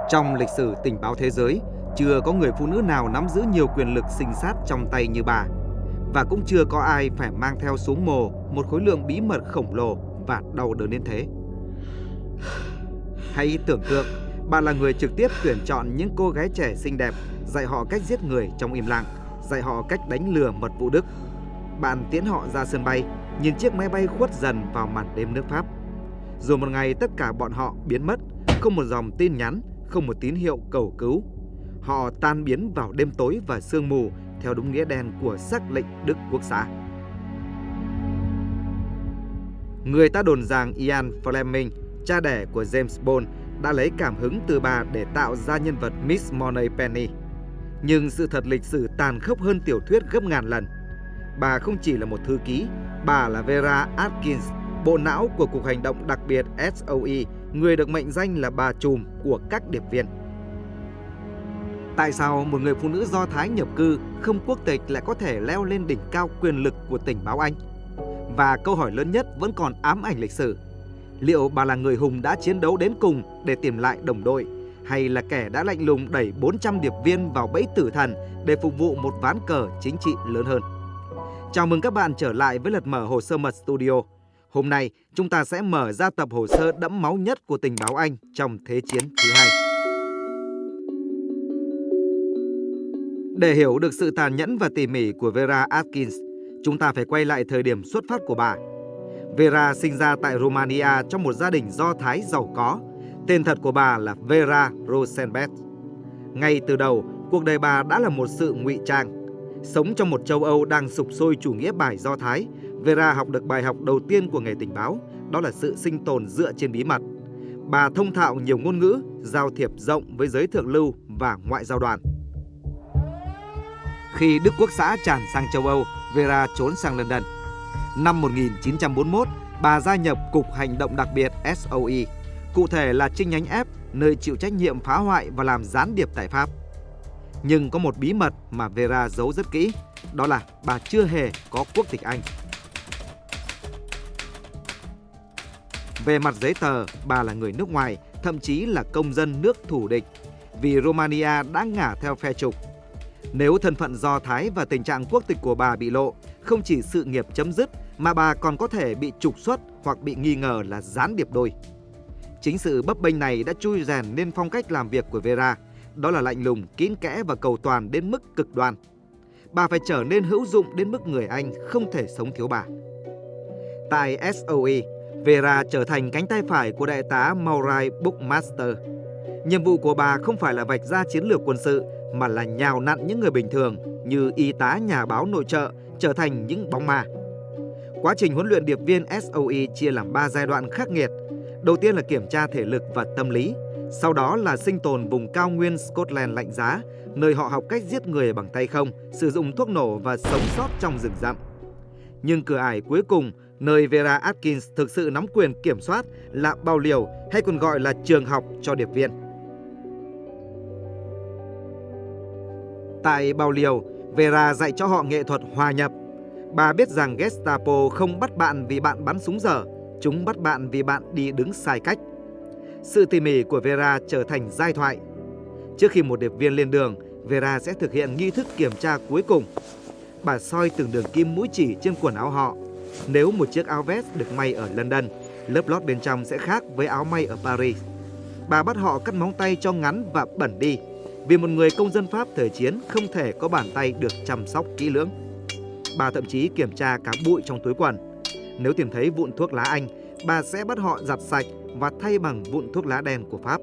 Trong lịch sử tình báo thế giới, chưa có người phụ nữ nào nắm giữ nhiều quyền lực sinh sát trong tay như bà. Và cũng chưa có ai phải mang theo xuống mồ một khối lượng bí mật khổng lồ và đau đớn đến thế. Hãy tưởng tượng, bà là người trực tiếp tuyển chọn những cô gái trẻ xinh đẹp, dạy họ cách giết người trong im lặng, dạy họ cách đánh lừa mật vụ Đức. Bạn tiễn họ ra sân bay, nhìn chiếc máy bay khuất dần vào màn đêm nước Pháp. Rồi một ngày tất cả bọn họ biến mất, không một dòng tin nhắn, không một tín hiệu cầu cứu. Họ tan biến vào đêm tối và sương mù theo đúng nghĩa đen của sắc lệnh Đức Quốc xã. Người ta đồn rằng Ian Fleming, cha đẻ của James Bond, đã lấy cảm hứng từ bà để tạo ra nhân vật Miss Moneypenny. Nhưng sự thật lịch sử tàn khốc hơn tiểu thuyết gấp ngàn lần. Bà không chỉ là một thư ký, bà là Vera Atkins, bộ não của Cục Hành động đặc biệt SOE, người được mệnh danh là bà trùm của các điệp viên. Tại sao một người phụ nữ Do Thái nhập cư không quốc tịch lại có thể leo lên đỉnh cao quyền lực của tình báo Anh? Và câu hỏi lớn nhất vẫn còn ám ảnh lịch sử. Liệu bà là người hùng đã chiến đấu đến cùng để tìm lại đồng đội, hay là kẻ đã lạnh lùng đẩy 400 điệp viên vào bẫy tử thần để phục vụ một ván cờ chính trị lớn hơn? Chào mừng các bạn trở lại với lật mở hồ sơ mật Studio. Hôm nay chúng ta sẽ mở ra tập hồ sơ đẫm máu nhất của tình báo Anh trong Thế chiến thứ hai. Để hiểu được sự tàn nhẫn và tỉ mỉ của Vera Atkins, chúng ta phải quay lại thời điểm xuất phát của bà. Vera sinh ra tại Romania trong một gia đình Do Thái giàu có. Tên thật của bà là Vera Rosenberg. Ngay từ đầu, cuộc đời bà đã là một sự ngụy trang. Sống trong một châu Âu đang sục sôi chủ nghĩa bài Do Thái, Vera học được bài học đầu tiên của nghề tình báo, đó là sự sinh tồn dựa trên bí mật. Bà thông thạo nhiều ngôn ngữ, giao thiệp rộng với giới thượng lưu và ngoại giao đoàn. Khi Đức Quốc xã tràn sang châu Âu, Vera trốn sang London. Năm 1941, bà gia nhập Cục Hành động đặc biệt SOE, cụ thể là chi nhánh F, nơi chịu trách nhiệm phá hoại và làm gián điệp tại Pháp. Nhưng có một bí mật mà Vera giấu rất kỹ, đó là bà chưa hề có quốc tịch Anh. Về mặt giấy tờ, bà là người nước ngoài, thậm chí là công dân nước thù địch, vì Romania đã ngả theo phe trục. Nếu thân phận Do Thái và tình trạng quốc tịch của bà bị lộ, không chỉ sự nghiệp chấm dứt mà bà còn có thể bị trục xuất hoặc bị nghi ngờ là gián điệp đôi. Chính sự bấp bênh này đã chui rèn nên phong cách làm việc của Vera, đó là lạnh lùng, kín kẽ và cầu toàn đến mức cực đoan. Bà phải trở nên hữu dụng đến mức người Anh không thể sống thiếu bà. Tại SOE, Vera trở thành cánh tay phải của đại tá Maury Buckmaster. Nhiệm vụ của bà không phải là vạch ra chiến lược quân sự, mà là nhào nặn những người bình thường như y tá, nhà báo nội trợ trở thành những bóng ma. Quá trình huấn luyện điệp viên SOE chia làm 3 giai đoạn khắc nghiệt. Đầu tiên là kiểm tra thể lực và tâm lý, sau đó là sinh tồn vùng cao nguyên Scotland lạnh giá, nơi họ học cách giết người bằng tay không, sử dụng thuốc nổ và sống sót trong rừng rậm. Nhưng cửa ải cuối cùng, nơi Vera Atkins thực sự nắm quyền kiểm soát, là Bao Liều, hay còn gọi là trường học cho điệp viên. Tại Bao Liều, Vera dạy cho họ nghệ thuật hòa nhập. Bà biết rằng Gestapo không bắt bạn vì bạn bắn súng dở, chúng bắt bạn vì bạn đi đứng sai cách. Sự tỉ mỉ của Vera trở thành giai thoại. Trước khi một điệp viên lên đường, Vera sẽ thực hiện nghi thức kiểm tra cuối cùng. Bà soi từng đường kim mũi chỉ trên quần áo họ. Nếu một chiếc áo vest được may ở London, lớp lót bên trong sẽ khác với áo may ở Paris. Bà bắt họ cắt móng tay cho ngắn và bẩn đi, vì một người công dân Pháp thời chiến không thể có bàn tay được chăm sóc kỹ lưỡng. Bà thậm chí kiểm tra cả bụi trong túi quần. Nếu tìm thấy vụn thuốc lá Anh, bà sẽ bắt họ giặt sạch và thay bằng vụn thuốc lá đen của Pháp.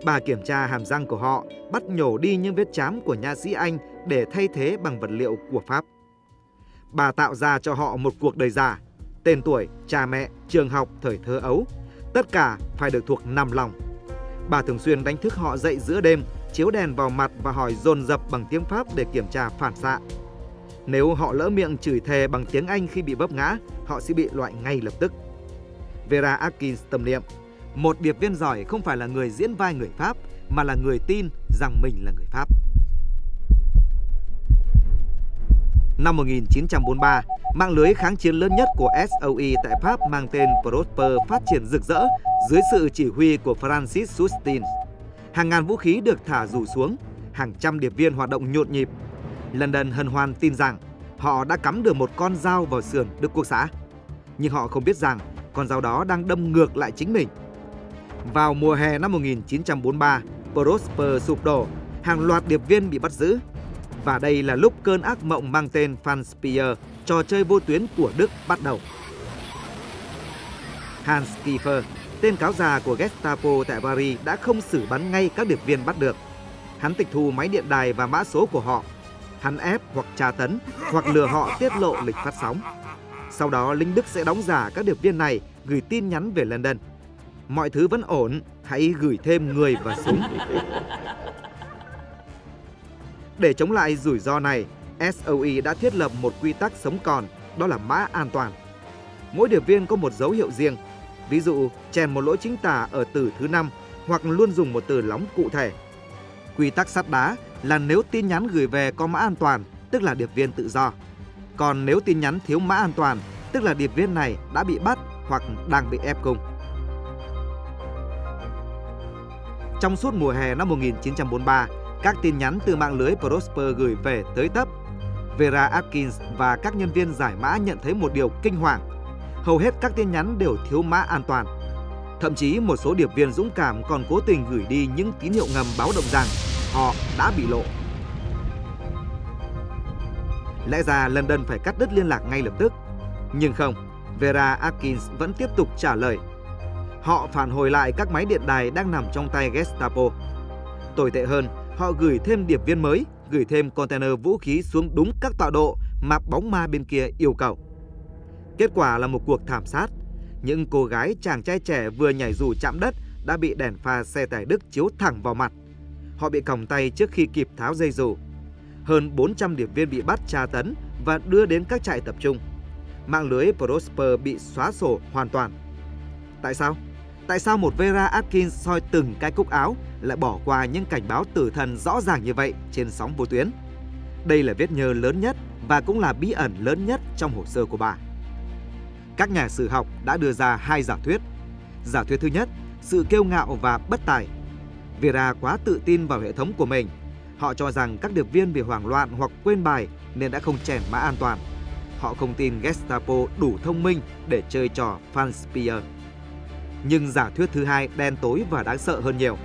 Bà kiểm tra hàm răng của họ, bắt nhổ đi những vết chám của nha sĩ Anh để thay thế bằng vật liệu của Pháp. Bà tạo ra cho họ một cuộc đời giả, tên tuổi, cha mẹ, trường học thời thơ ấu, tất cả phải được thuộc nằm lòng. Bà thường xuyên đánh thức họ dậy giữa đêm, chiếu đèn vào mặt và hỏi dồn dập bằng tiếng Pháp để kiểm tra phản xạ. Nếu họ lỡ miệng chửi thề bằng tiếng Anh khi bị vấp ngã, họ sẽ bị loại ngay lập tức. Vera Atkins tâm niệm, một điệp viên giỏi không phải là người diễn vai người Pháp, mà là người tin rằng mình là người Pháp. Năm 1943, mạng lưới kháng chiến lớn nhất của SOE tại Pháp mang tên Prosper phát triển rực rỡ dưới sự chỉ huy của Francis Sustin. Hàng ngàn vũ khí được thả rủ xuống, hàng trăm điệp viên hoạt động nhộn nhịp. London hân hoan tin rằng họ đã cắm được một con dao vào sườn Đức Quốc xã. Nhưng họ không biết rằng con dao đó đang đâm ngược lại chính mình. Vào mùa hè năm 1943, Prosper sụp đổ, hàng loạt điệp viên bị bắt giữ. Và đây là lúc cơn ác mộng mang tên Pfanspiel, trò chơi vô tuyến của Đức bắt đầu. Hans Kiefer, tên cáo già của Gestapo tại Paris, đã không xử bắn ngay các điệp viên bắt được. Hắn tịch thu máy điện đài và mã số của họ. Hắn ép hoặc tra tấn hoặc lừa họ tiết lộ lịch phát sóng. Sau đó lính Đức sẽ đóng giả các điệp viên này gửi tin nhắn về London. Mọi thứ vẫn ổn, hãy gửi thêm người và súng. Để chống lại rủi ro này, SOE đã thiết lập một quy tắc sống còn, đó là mã an toàn. Mỗi điệp viên có một dấu hiệu riêng, ví dụ chèn một lỗ chính tả ở từ thứ 5 hoặc luôn dùng một từ lóng cụ thể. Quy tắc sắt đá là nếu tin nhắn gửi về có mã an toàn, tức là điệp viên tự do. Còn nếu tin nhắn thiếu mã an toàn, tức là điệp viên này đã bị bắt hoặc đang bị ép cung. Trong suốt mùa hè năm 1943, các tin nhắn từ mạng lưới Prosper gửi về tới tấp. Vera Atkins và các nhân viên giải mã nhận thấy một điều kinh hoàng. Hầu hết các tin nhắn đều thiếu mã an toàn. Thậm chí một số điệp viên dũng cảm còn cố tình gửi đi những tín hiệu ngầm báo động rằng họ đã bị lộ. Lẽ ra London phải cắt đứt liên lạc ngay lập tức. Nhưng không, Vera Atkins vẫn tiếp tục trả lời. Họ phản hồi lại các máy điện đài đang nằm trong tay Gestapo. Tồi tệ hơn, họ gửi thêm điệp viên mới, gửi thêm container vũ khí xuống đúng các tọa độ mà bóng ma bên kia yêu cầu. Kết quả là một cuộc thảm sát. Những cô gái chàng trai trẻ vừa nhảy dù chạm đất đã bị đèn pha xe tải Đức chiếu thẳng vào mặt. Họ bị còng tay trước khi kịp tháo dây dù. Hơn 400 điệp viên bị bắt tra tấn và đưa đến các trại tập trung. Mạng lưới Prosper bị xóa sổ hoàn toàn. Tại sao? Tại sao một Vera Atkins soi từng cái cúc áo lại bỏ qua những cảnh báo tử thần rõ ràng như vậy trên sóng vô tuyến? Đây là vết nhơ lớn nhất và cũng là bí ẩn lớn nhất trong hồ sơ của bà. Các nhà sử học đã đưa ra hai giả thuyết. Giả thuyết thứ nhất, sự kiêu ngạo và bất tài. Vera quá tự tin vào hệ thống của mình. Họ cho rằng các điệp viên bị hoảng loạn hoặc quên bài nên đã không chèn mã an toàn. Họ không tin Gestapo đủ thông minh để chơi trò Pfanspiel. Nhưng giả thuyết thứ hai đen tối và đáng sợ hơn nhiều.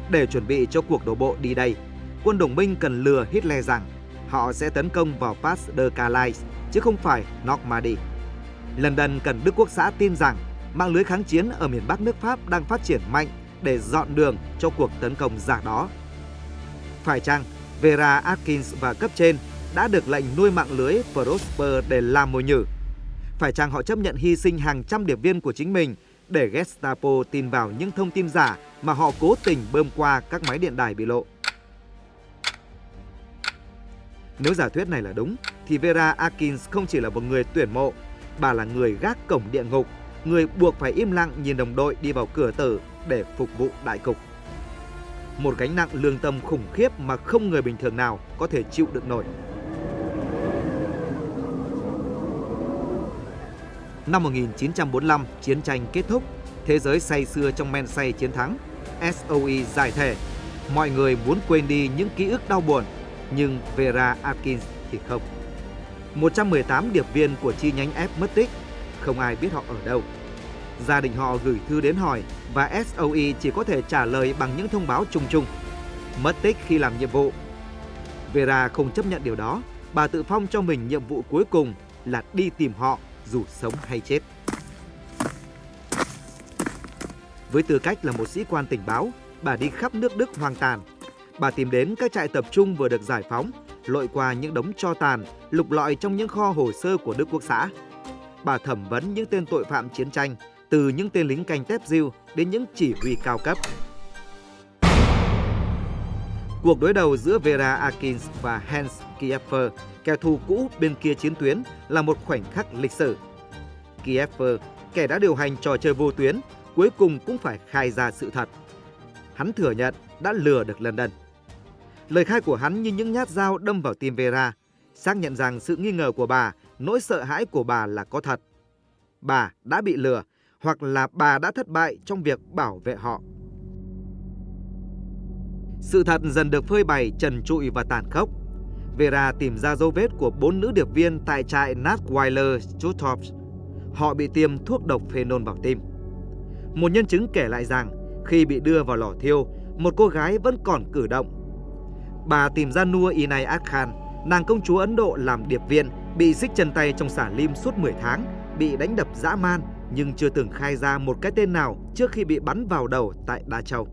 Để chuẩn bị cho cuộc đổ bộ đi đây, quân đồng minh cần lừa Hitler rằng họ sẽ tấn công vào Pas de Calais chứ không phải Normandy. London cần Đức Quốc xã tin rằng mạng lưới kháng chiến ở miền Bắc nước Pháp đang phát triển mạnh để dọn đường cho cuộc tấn công giả đó. Phải chăng Vera Atkins và cấp trên đã được lệnh nuôi mạng lưới Prosper để làm mồi nhử? Phải chăng họ chấp nhận hy sinh hàng trăm điệp viên của chính mình để Gestapo tin vào những thông tin giả mà họ cố tình bơm qua các máy điện đài bị lộ? Nếu giả thuyết này là đúng, thì Vera Atkins không chỉ là một người tuyển mộ, bà là người gác cổng địa ngục, người buộc phải im lặng nhìn đồng đội đi vào cửa tử để phục vụ đại cục. Một gánh nặng lương tâm khủng khiếp mà không người bình thường nào có thể chịu đựng nổi. Năm 1945, chiến tranh kết thúc, thế giới say sưa trong men say chiến thắng. SOE giải thể, mọi người muốn quên đi những ký ức đau buồn, nhưng Vera Atkins thì không. 118 điệp viên của chi nhánh F mất tích, không ai biết họ ở đâu. Gia đình họ gửi thư đến hỏi và SOE chỉ có thể trả lời bằng những thông báo chung chung. Mất tích khi làm nhiệm vụ. Vera không chấp nhận điều đó, bà tự phong cho mình nhiệm vụ cuối cùng là đi tìm họ dù sống hay chết. Với tư cách là một sĩ quan tình báo, bà đi khắp nước Đức hoang tàn. Bà tìm đến các trại tập trung vừa được giải phóng, lội qua những đống tro tàn, lục lọi trong những kho hồ sơ của Đức Quốc xã. Bà thẩm vấn những tên tội phạm chiến tranh, từ những tên lính canh tép diêu đến những chỉ huy cao cấp. Cuộc đối đầu giữa Vera Atkins và Hans Kiefer, kẻ thù cũ bên kia chiến tuyến, là một khoảnh khắc lịch sử. Kiefer, kẻ đã điều hành trò chơi vô tuyến, cuối cùng cũng phải khai ra sự thật. Hắn thừa nhận đã lừa được London. Lời khai của hắn như những nhát dao đâm vào tim Vera, xác nhận rằng sự nghi ngờ của bà, nỗi sợ hãi của bà là có thật. Bà đã bị lừa, hoặc là bà đã thất bại trong việc bảo vệ họ. Sự thật dần được phơi bày trần trụi và tàn khốc. Vera tìm ra dấu vết của 4 nữ điệp viên tại trại Nachtweiler Stuttgart. Họ bị tiêm thuốc độc phenol vào tim. Một nhân chứng kể lại rằng khi bị đưa vào lò thiêu, một cô gái vẫn còn cử động. Bà tìm ra Noor Inay Ad Khan, nàng công chúa Ấn Độ làm điệp viên, bị xích chân tay trong xả lim suốt 10 tháng, bị đánh đập dã man nhưng chưa từng khai ra một cái tên nào trước khi bị bắn vào đầu tại Đa Châu.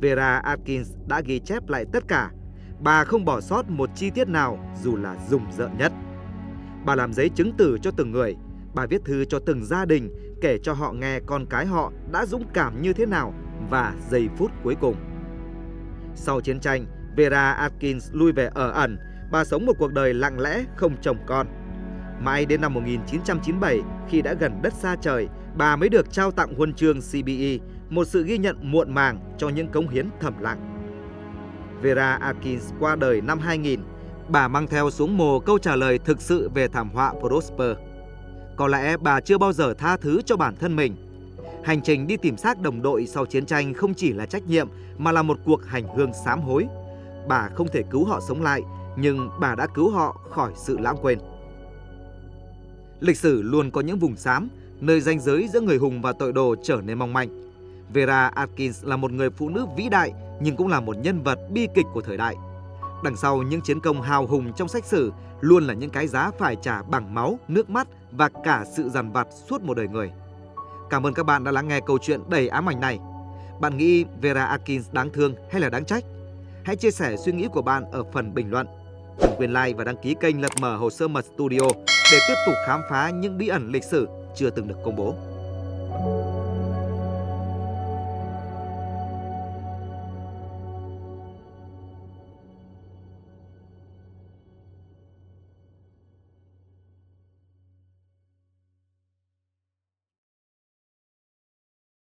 Vera Atkins đã ghi chép lại tất cả. Bà không bỏ sót một chi tiết nào dù là rùng rợn nhất. Bà làm giấy chứng từ cho từng người. Bà viết thư cho từng gia đình, kể cho họ nghe con cái họ đã dũng cảm như thế nào và giây phút cuối cùng. Sau chiến tranh, Vera Atkins lui về ở ẩn. Bà sống một cuộc đời lặng lẽ, không chồng con. Mãi đến năm 1997, khi đã gần đất xa trời, bà mới được trao tặng huân chương CBE, một sự ghi nhận muộn màng cho những cống hiến thầm lặng. Vera Atkins qua đời năm 2000. Bà mang theo xuống mồ câu trả lời thực sự về thảm họa Prosper. Có lẽ bà chưa bao giờ tha thứ cho bản thân mình. Hành trình đi tìm xác đồng đội sau chiến tranh không chỉ là trách nhiệm mà là một cuộc hành hương sám hối. Bà không thể cứu họ sống lại, nhưng bà đã cứu họ khỏi sự lãng quên. Lịch sử luôn có những vùng xám, nơi ranh giới giữa người hùng và tội đồ trở nên mong manh. Vera Atkins là một người phụ nữ vĩ đại nhưng cũng là một nhân vật bi kịch của thời đại. Đằng sau những chiến công hào hùng trong sách sử luôn là những cái giá phải trả bằng máu, nước mắt và cả sự dằn vặt suốt một đời người. Cảm ơn các bạn đã lắng nghe câu chuyện đầy ám ảnh này. Bạn nghĩ Vera Atkins đáng thương hay là đáng trách? Hãy chia sẻ suy nghĩ của bạn ở phần bình luận. Đừng quên like và đăng ký kênh Lật Mở Hồ Sơ Mật Studio để tiếp tục khám phá những bí ẩn lịch sử chưa từng được công bố.